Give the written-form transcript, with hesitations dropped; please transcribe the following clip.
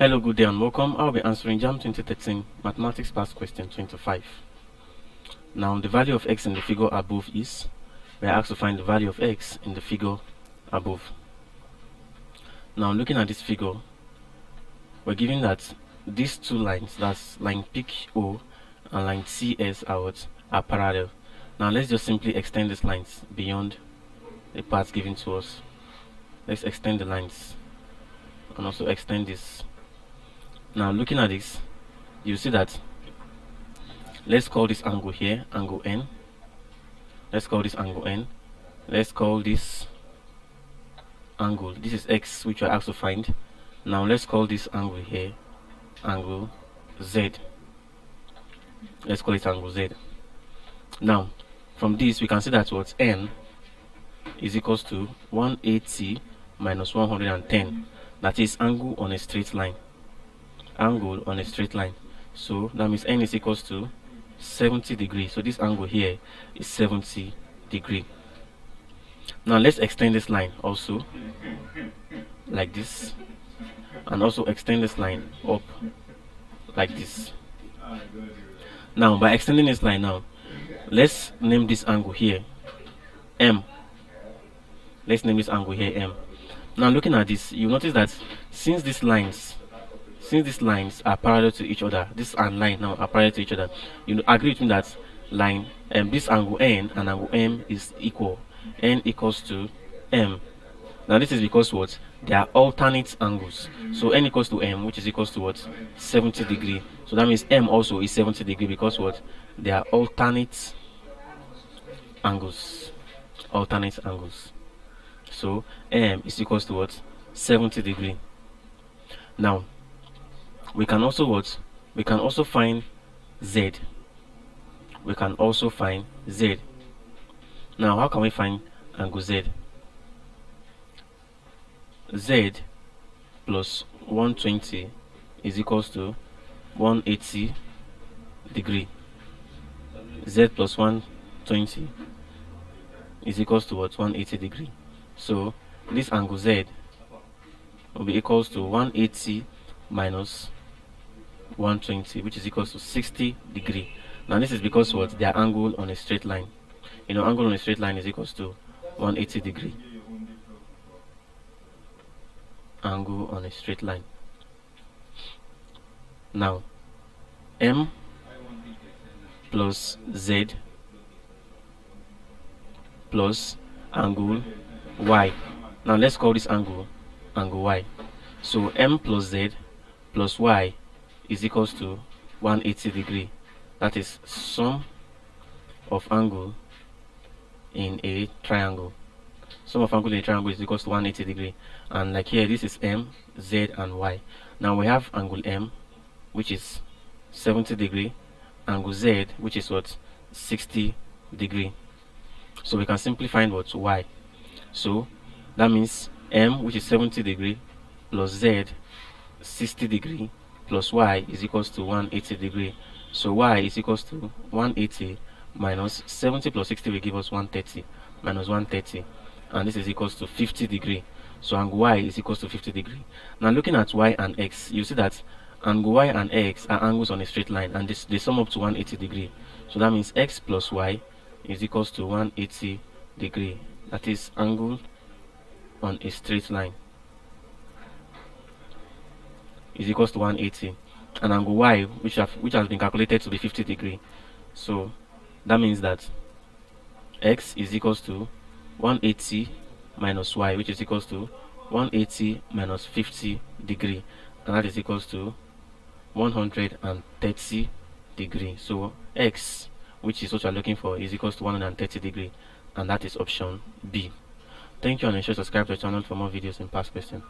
Hello, good day and welcome. I'll be answering JAMB 2013 Mathematics Past Question 25. Now, the value of x in the figure above is, we are asked to find the value of x in the figure above. Now, looking at this figure, we're given that these two lines, that's line PQ and line CS are parallel. Now, let's just simply extend these lines beyond the parts given to us. Let's extend the lines and also extend this. Now, looking at this, you see that, let's call this angle here angle N. Let's call this angle N. Let's call this angle, this is x, which we're asked to find. Now let's call this angle here angle Z. Let's call it angle Z. Now from this we can see that what N is equals to 180 minus 110. That is angle on a straight line. Angle on a straight line. So that means N is equals to 70 degrees. So this angle here is 70 degree. Now let's extend this line also like this, and also extend this line up like this. Now by extending this line, now let's name this angle here M. Let's name this angle here M. Now looking at this, you notice that since these lines are parallel to each other, this and line now are parallel to each other, you agree with me that line this angle N and angle M is equal. N equals to M. Now this is because what, they are alternate angles. So N equals to M, which is equals to what, 70 degree. So that means M also is 70 degree because what, they are alternate angles. Alternate angles. So M is equals to what, 70 degree. Now we can also what, we can also find Z. We can also find Z. Now how can we find angle Z? Z plus 120 is equals to 180 degree. Z plus 120 is equals to what, 180 degree. So this angle Z will be equals to 180 minus 120, which is equals to 60 degree. Now this is because what, their angle on a straight line. You know, angle on a straight line is equals to 180 degree. Angle on a straight line. Now M plus Z plus angle Y. Now let's call this angle Y. So M plus Z plus Y is equals to 180 degree. That is sum of angle in a triangle. Sum of angle in a triangle is equals to 180 degree. And like here, this is M, Z and Y. Now we have angle M, which is 70 degree, angle Z, which is what, 60 degree. So we can simply find what, Y. So that means M, which is 70 degree, plus Z 60 degree, plus Y is equals to 180 degree. So Y is equals to 180 minus 70 plus 60 will give us 130 minus 130, and this is equals to 50 degree. So angle Y is equals to 50 degree. Now looking at Y and X, you see that angle Y and X are angles on a straight line, and they sum up to 180 degree. So that means X plus Y is equals to 180 degree. That is angle on a straight line is equals to 180, and angle Y, which has been calculated to be 50 degree. So that means that X is equals to 180 minus Y, which is equals to 180 minus 50 degree, and that is equals to 130 degree. So X, which is what you're looking for, is equals to 130 degree, and that is option B. Thank you, and ensure to subscribe to the channel for more videos in past questions.